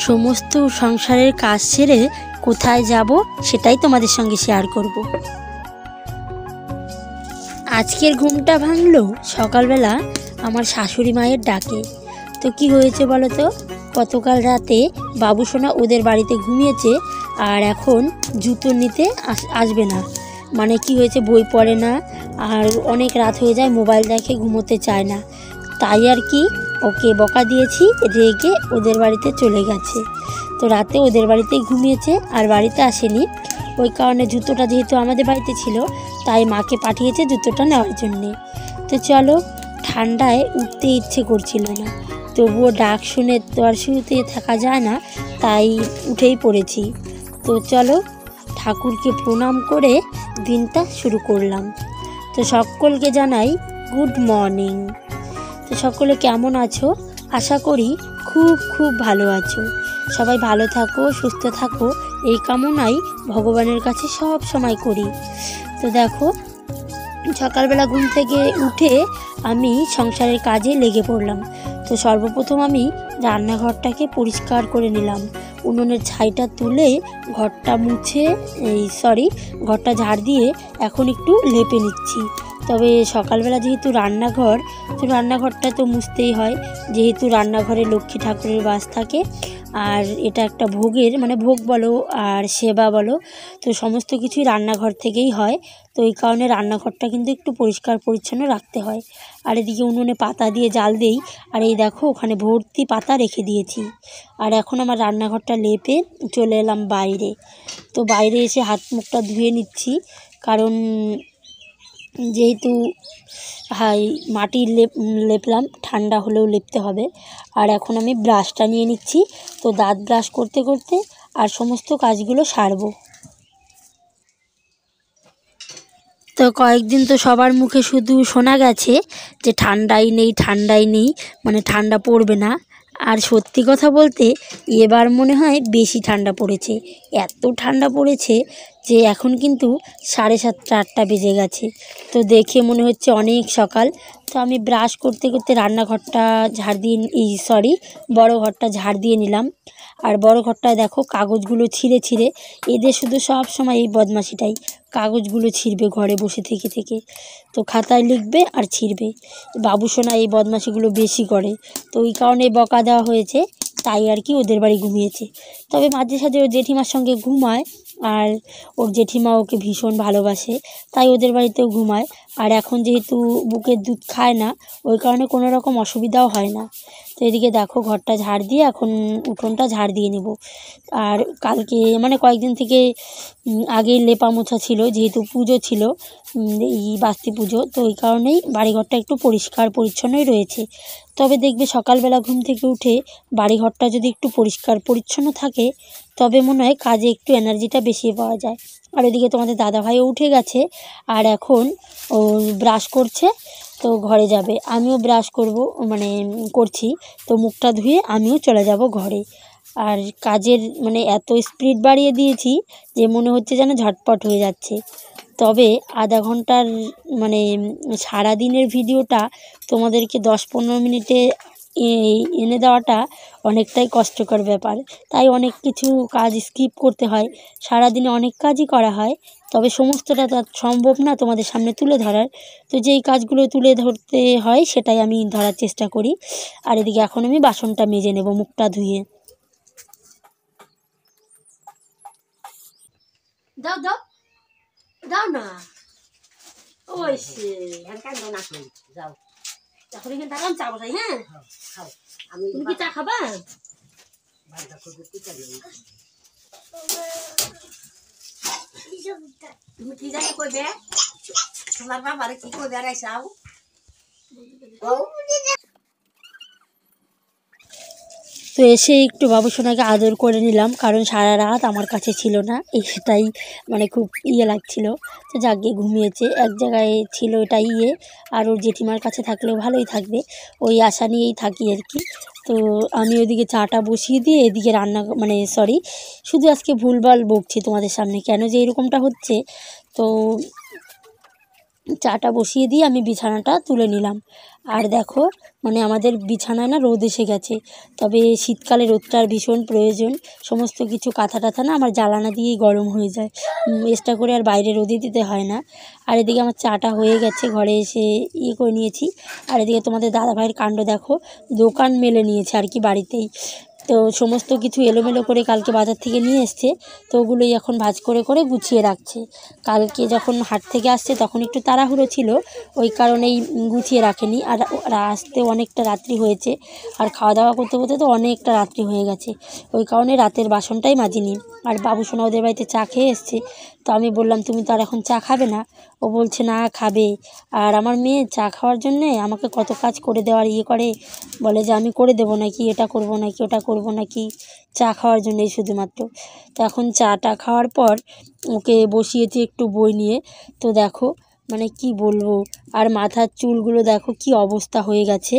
সমস্ত সংসারের কাজ ছেড়ে কোথায় যাব সেটাই তোমাদের সঙ্গে শেয়ার করব। আজকের ঘুমটা ভাঙলো সকালবেলা আমার শাশুড়ি মায়ের ডাকে। তো কি হয়েছে বলো তো, গতকাল রাতে বাবুসোনা ওদের বাড়িতে ঘুমিয়েছে আর এখন জুতো নিতে আসবে না। মানে কি হয়েছে, বই পড়ে না আর অনেক রাত হয়ে যায়, মোবাইল দেখে, ঘুমোতে চায় না। তাই আর কি ওকে বকা দিয়েছি, রেগে ওদের বাড়িতে চলে গেছে। তো রাতে ওদের বাড়িতেই ঘুমিয়েছে আর বাড়িতে আসেনি। ওই কারণে জুতোটা যেহেতু আমাদের বাড়িতে ছিল তাই মাকে পাঠিয়েছে জুতোটা নেওয়ার জন্যে। তো চলো, ঠান্ডায় উঠতে ইচ্ছে করছিল না, তবুও ডাক শুনে তো আর শুতে থাকা যায় না, তাই উঠেই পড়েছি। তো চলো, ঠাকুরকে প্রণাম করে দিনটা শুরু করলাম। তো সকলকে জানাই গুড মর্নিং। তো সকলে কেমন আছো? আশা করি খুব খুব ভালো আছো। সবাই ভালো থাকো, সুস্থ থাকো, এই কামনাই ভগবানের কাছে সব সময় করি। তো দেখো, সকালবেলা ঘুম থেকে উঠে আমি সংসারের কাজে লেগে পড়লাম। তো সর্বপ্রথম আমি রান্নাঘরটাকে পরিষ্কার করে নিলাম, উনুনের ছাইটা তুলে ঘরটা মুছে ঘরটা ঝাড় দিয়ে এখন একটু লেপে নিচ্ছি। তবে সকালবেলা যেহেতু রান্নাঘরটা তো মুছতেই হয়, যেহেতু রান্নাঘরে লক্ষ্মী ঠাকুরের বাস থাকে আর এটা একটা ভোগের মানে ভোগ বলো আর সেবা বলো, তো সমস্ত কিছুই রান্নাঘর থেকেই হয়। তো এই কারণে রান্নাঘরটা কিন্তু একটু পরিষ্কার পরিচ্ছন্ন রাখতে হয়। আর এদিকে উনুনে পাতা দিয়ে জাল দেই, আর এই দেখো ওখানে ভর্তি পাতা রেখে দিয়েছি। আর এখন আমার রান্নাঘরটা লেপে চলে এলাম বাইরে। তো বাইরে এসে হাত মুখটা ধুয়ে নিচ্ছি, কারণ যেহেতু মাটির লেপলাম, ঠান্ডা হলেও লেপতে হবে। আর এখন আমি ব্রাশটা নিয়ে নিচ্ছি, তো দাঁত ব্রাশ করতে করতে আর সমস্ত কাজগুলো সারবো। তো কয়েকদিন তো সবার মুখে শুধু শোনা গেছে যে ঠান্ডাই নেই, মানে ঠান্ডা পড়বে না। আর সত্যি কথা বলতে এবার মনে হয় বেশি ঠান্ডা পড়েছে। এত ঠান্ডা পড়েছে যে এখন কিন্তু 7:30-8টা বেজে গেছে। তো দেখে মনে হচ্ছে অনেক সকাল। তো আমি ব্রাশ করতে করতে রান্নাঘরটা বড় ঘরটা ঝাড় দিয়ে নিলাম। আর বড় ঘরটায় দেখো কাগজগুলো ছিঁড়ে এদের শুধু সব সময় এই বদমাশিটাই, কাগজগুলো ছিঁড়বে ঘরে বসে থেকে থেকে। তো খাতায় লিখবে আর ছিঁড়বে। বাবুসোনা এই বদমাশিগুলো বেশি করে, তো ওই কারণে বকা দেওয়া হয়েছে, তাই আর কি ওদের বাড়ি ঘুমিয়েছে। তবে মাঝে সাঝে ওর জেঠিমার সঙ্গে ঘুমায়, আর ওর জেঠিমা ওকে ভীষণ ভালোবাসে, তাই ওদের বাড়িতেও ঘুমায়। আর এখন যেহেতু বুকের দুধ খায় না, ওই কারণে কোনো রকম অসুবিধাও হয় না। তো এদিকে দেখো ঘরটা ঝাড় দিয়ে এখন উঠোনটা ঝাড় দিয়ে নেব। আর কালকে মানে কয়েকদিন থেকে আগেই লেপা মোছা ছিল, যেহেতু পুজো ছিল, এই বাস্তি পুজো, তো ওই কারণেই বাড়িঘরটা একটু পরিষ্কার পরিচ্ছন্নই রয়েছে। তবে দেখবে সকালবেলা ঘুম থেকে উঠে বাড়িঘরটা যদি একটু পরিষ্কার পরিচ্ছন্ন থাকে তবে মনে হয় কাজে একটু এনার্জিটা বেশি পাওয়া যায়। আর এদিকে তোমাদের দাদাভাইও উঠে গেছে আর এখন ও ব্রাশ করছে, তো ঘরে যাবে। আমিও ব্রাশ করছি, তো মুখটা ধুয়ে আমিও চলে যাব ঘরে। আর কাজের মানে এত স্পিড বাড়িয়ে দিয়েছি যে মনে হচ্ছে যেন ঝটপট হয়ে যাচ্ছে। তবে আধা ঘন্টার মানে সারাদিনের ভিডিওটা তোমাদেরকে 10-15 মিনিটে এনে দেওয়াটা অনেকটাই কষ্টকর ব্যাপার, তাই অনেক কিছু কাজ স্কিপ করতে হয়। সারাদিনে অনেক কাজই করা হয়, তবে সমস্তটা তো সম্ভব না তোমাদের সামনে তুলে ধরার। তো যেই কাজগুলো তুলে ধরতে হয় সেটাই আমি ধরার চেষ্টা করি। আর এদিকে এখন আমি বাসনটা মেজে নেব মুখটা ধুয়ে। দাও দাও দাও না, ওই সে না যাও, এখন এখানে দাঁড়ান চা বসাই। হ্যাঁ তুমি কি চা খাবা? তুমি কি জানি করবে, তোমার বাবার কি করবে আর আইসাও। তো এসে একটু বাবুসোনাকে আদর করে নিলাম, কারণ সারা রাত আমার কাছে ছিল না, সেটাই মানে খুব লাগছিল। তো জাগিয়ে ঘুমিয়েছে, এক জায়গায় ছিল এটাই আর ওর জেঠিমার কাছে থাকলেও ভালোই থাকবে, ওই আশা নিয়েই থাকি আর কি। তো আমি ওইদিকে চাটা বসিয়ে দিয়ে এদিকে শুধু আজকে ভুলভাল বকছি তোমাদের সামনে, কেন যে এরকমটা হচ্ছে। তো চাটা বসিয়ে দিয়ে আমি বিছানাটা তুলে নিলাম। আর দেখো মানে আমাদের বিছানায় না রোদ এসে গেছে, তবে শীতকালে রোদটার ভীষণ প্রয়োজন। সমস্ত কিছু কাঁথা টাথা না আমার জ্বালানা দিয়েই গরম হয়ে যায়, এক্সট্রা করে আর বাইরে রোদে দিতে হয় না। আর এদিকে আমার চাটা হয়ে গেছে, ঘরে এসে করে নিয়েছি। আর এদিকে তোমাদের দাদাভাইয়ের কাণ্ড দেখো, দোকান মেলে নিয়েছে আর কি বাড়িতেই। তো সমস্ত কিছু এলোমেলো করে কালকে বাজার থেকে নিয়ে এসছে, তো ওগুলোই এখন ভাঁজ করে করে গুছিয়ে রাখছে। কালকে যখন হাট থেকে আসছে তখন একটু তাড়াহুড়ো ছিল, ওই কারণেই গুছিয়ে রাখেনি। আর আসতে অনেকটা রাত্রি হয়েছে, আর খাওয়া দাওয়া করতে করতে তো অনেকটা রাত্রি হয়ে গেছে, ওই কারণে রাতের বাসনটাই মাজিনি। আর বাবুসোনা ওদের বাড়িতে চা খেয়ে এসছে, তো আমি বললাম তুমি তো আর এখন চা খাবে না? ও বলছে না খাবে। আর আমার মেয়ে চা খাওয়ার জন্যে আমাকে কত কাজ করে দেওয়ার করে, বলে যে আমি করে দেবো নাকি, এটা করব নাকি ওটা করব নাকি, চা খাওয়ার জন্যই শুধুমাত্র। তো এখন চাটা খাওয়ার পর ওকে বসিয়েছি একটু বই নিয়ে। তো দেখো মানে কি বলবো, আর মাথার চুলগুলো দেখো কি অবস্থা হয়ে গেছে।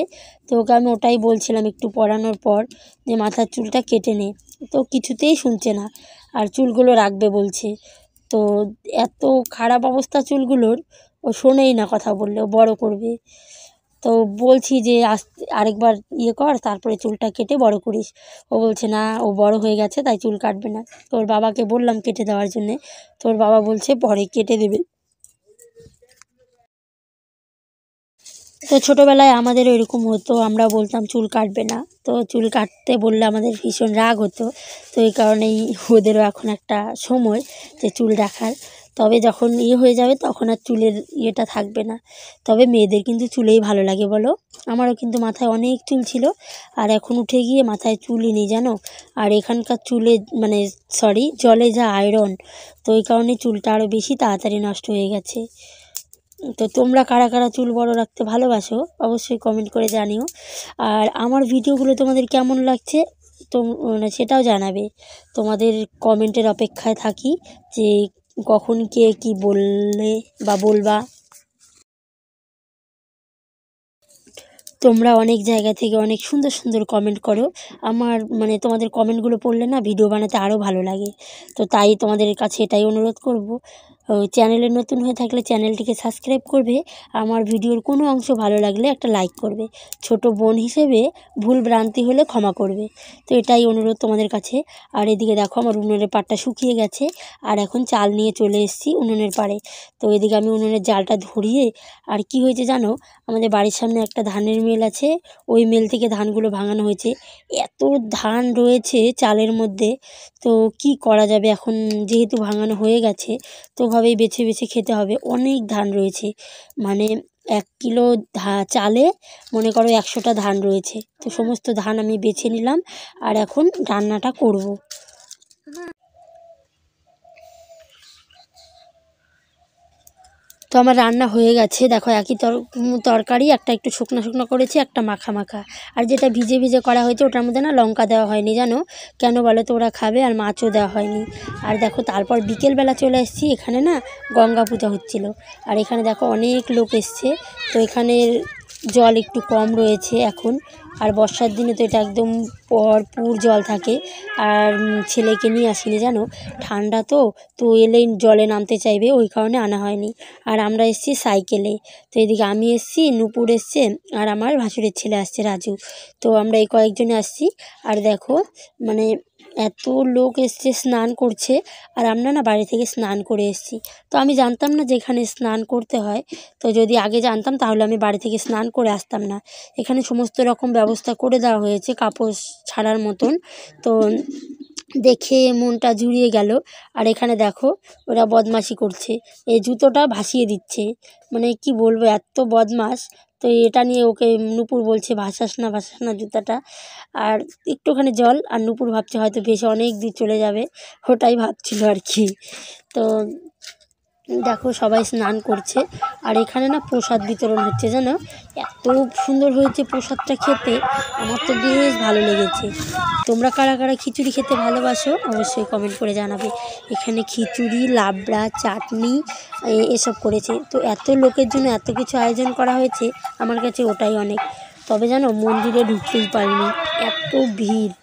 তো ওকে আমি ওটাই বলছিলাম একটু পড়ানোর পর যে মাথার চুলটা কেটে নে, তো কিছুতেই শুনছে না, আর চুলগুলো রাখবে বলছে। তো এত খারাপ অবস্থা চুলগুলোর, ও শোনেই না কথা বললে, ও বড় করবে। তো বলছি যে আরেকবার কর, তারপরে চুলটা কেটে বড় করিস। ও বলছে না, ও বড় হয়ে গেছে তাই চুল কাটবে না। তোর বাবাকে বললাম কেটে দেওয়ার জন্যে, তোর বাবা বলছে পরে কেটে দেবে। তো ছোটোবেলায় আমাদের এরকম হতো, আমরা বলতাম চুল কাটবে না, তো চুল কাটতে বললে আমাদের ভীষণ রাগ হতো। তো এই কারণেই ওদেরও এখন একটা সময় যে চুল রাখার, তবে যখন হয়ে যাবে তখন আর চুলের থাকবে না। তবে মেয়েদের কিন্তু চুলেই ভালো লাগে বলো, আমারও কিন্তু মাথায় অনেক চুল ছিল, আর এখন উঠে গিয়ে মাথায় চুলই নেই জানো। আর এখানকার চুলে মানে জলে যা আয়রন, তো ওই কারণে চুলটা আরও বেশি তাড়াতাড়ি নষ্ট হয়ে গেছে। তো তোমরা কারা কারা চুল বড় রাখতে ভালোবাসো অবশ্যই কমেন্ট করে জানিও। আর আমার ভিডিওগুলো তোমাদের কেমন লাগছে তো সেটাও জানাবে। তোমাদের কমেন্টের অপেক্ষায় থাকি যে কখন কে কী বললে বা বলবা। তোমরা অনেক জায়গা থেকে অনেক সুন্দর সুন্দর কমেন্ট করো, আমার মানে তোমাদের কমেন্টগুলো পড়লে না ভিডিও বানাতে আরও ভালো লাগে। তো তাই তোমাদের কাছে এটাই অনুরোধ করব, চ্যানেলে নতুন হয়ে থাকলে চ্যানেলটিকে সাবস্ক্রাইব করবে, আমার ভিডিওর কোনো অংশ ভালো লাগলে একটা লাইক করবে, ছোট বোন হিসেবে ভুল ভ্রান্তি হলে ক্ষমা করবে। তো এটাই অনুরোধ তোমাদের কাছে। আর এদিকে দেখো আমার উনুনের পাড়টা শুকিয়ে গেছে, আর এখন চাল নিয়ে চলে এসেছি উনুনের পাড়ে। তো এদিকে আমি উনুনের জালটা ধরিয়ে, আর কি হয়েছে জানো, আমাদের বাড়ির সামনে একটা ধানের মিল আছে, ওই মিল থেকে ধানগুলো ভাঙানো হয়েছে। এত ধান রয়েছে চালের মধ্যে, তো কি করা যাবে এখন, যেহেতু ভাঙানো হয়ে গেছে তো ওভাবেই বেছে বেছে খেতে হবে। অনেক ধান রয়েছে, মানে 1 কিলো চালে মনে করো 100টা ধান রয়েছে। তো সমস্ত ধান আমি বেছে নিলাম, আর এখন রান্নাটা করব। তো আমার রান্না হয়ে গেছে, দেখো একই তরকারি, একটা একটু শুকনো শুকনো করেছি, একটা মাখা মাখা। আর যেটা ভিজে ভিজে করা হয়েছে ওটার মধ্যে না লঙ্কা দেওয়া হয়নি জানো, কেন বলো তো, ওরা খাবে, আর মাছও দেওয়া হয়নি। আর দেখো তারপর বিকেলবেলা চলে এসেছি, এখানে না গঙ্গা পূজা হচ্ছিল, আর এখানে দেখো অনেক লোক এসছে। তো এখানের জল একটু কম রয়েছে এখন, আর বর্ষার দিনে তো এটা একদম ভরপুর জল থাকে। আর ছেলেকে নিয়ে আসিনি জানো, ঠান্ডা তো, তো এলেই জলে নামতে চাইবে, ওই কারণে আনা হয়নি। আর আমরা এসেছি সাইকেলে। তো এদিকে আমি এসেছি, নূপুর এসছে, আর আমার ভাসুরের ছেলে আসছে রাজু। তো আমরা এই কয়েকজনে আসছি। আর দেখো মানে এত লোক এসছে, স্নান করছে, আর আমরা না বাড়ি থেকে স্নান করে এসেছি। তো আমি জানতাম না যে এখানে স্নান করতে হয়, তো যদি আগে জানতাম তাহলে আমি বাড়ি থেকে স্নান করে আসতাম না। এখানে সমস্ত রকম ব্যবস্থা করে দেওয়া হয়েছে কাপড় ছাড়ার মতন, তো দেখে মনটা জুড়িয়ে গেল। আর এখানে দেখো ওরা বদমাশি করছে, এই জুতোটা ভাসিয়ে দিচ্ছে, মানে কি বলবো এত বদমাশ। তো এটা নিয়ে ওকে নূপুর বলছে ভাসাস না জুতাটা। আর একটুখানি জল, আর নূপুর ভাবছে হয়তো বেশ অনেক দূর চলে যাবে, ওটাই ভাবছিল আর কি। তো দেখো সবাই স্নান করছে, আর এখানে না প্রসাদ বিতরণ হচ্ছে জানো, এত সুন্দর হয়েছে প্রসাদটা খেতে, আমার তো বেশ ভালো লেগেছে। তোমরা কারা কারা খিচুড়ি খেতে ভালোবাসো অবশ্যই কমেন্ট করে জানাবে। এখানে খিচুড়ি, লাবড়া, চাটনি এসব করেছে। তো এত লোকের জন্য এত কিছু আয়োজন করা হয়েছে, আমার কাছে ওটাই অনেক। তবে জানো মন্দিরে ঢুকতেই পারিনি, এত ভিড়।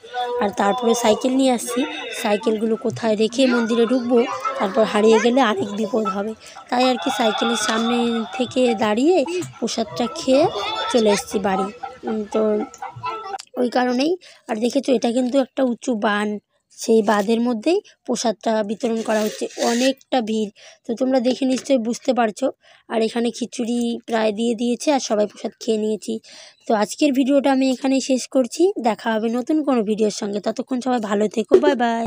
আর তারপরে সাইকেল নিয়ে আসছি, সাইকেলগুলো কোথায় রেখে মন্দিরে ঢুকবো, তারপর হারিয়ে গেলে আরেক বিপদ হবে। তাই আর কি সাইকেলের সামনে থেকে দাঁড়িয়ে প্রসাদটা খেয়ে চলে এসেছি বাড়ি। তো ওই কারণেই। আর দেখেছো এটা কিন্তু একটা উঁচু বাঁধ, সেই বাঁধের মধ্যেই প্রসাদটা বিতরণ করা হচ্ছে, অনেকটা ভিড়। তো তোমরা দেখে নিশ্চয়ই বুঝতে পারছো। আর এখানে খিচুড়ি প্রায় দিয়ে দিয়েছে আর সবাই প্রসাদ খেয়ে নিয়েছি। তো আজকের ভিডিওটা আমি এখানেই শেষ করছি, দেখা হবে নতুন কোনো ভিডিওর সঙ্গে। ততক্ষণ সবাই ভালো থেকো, বাই বাই।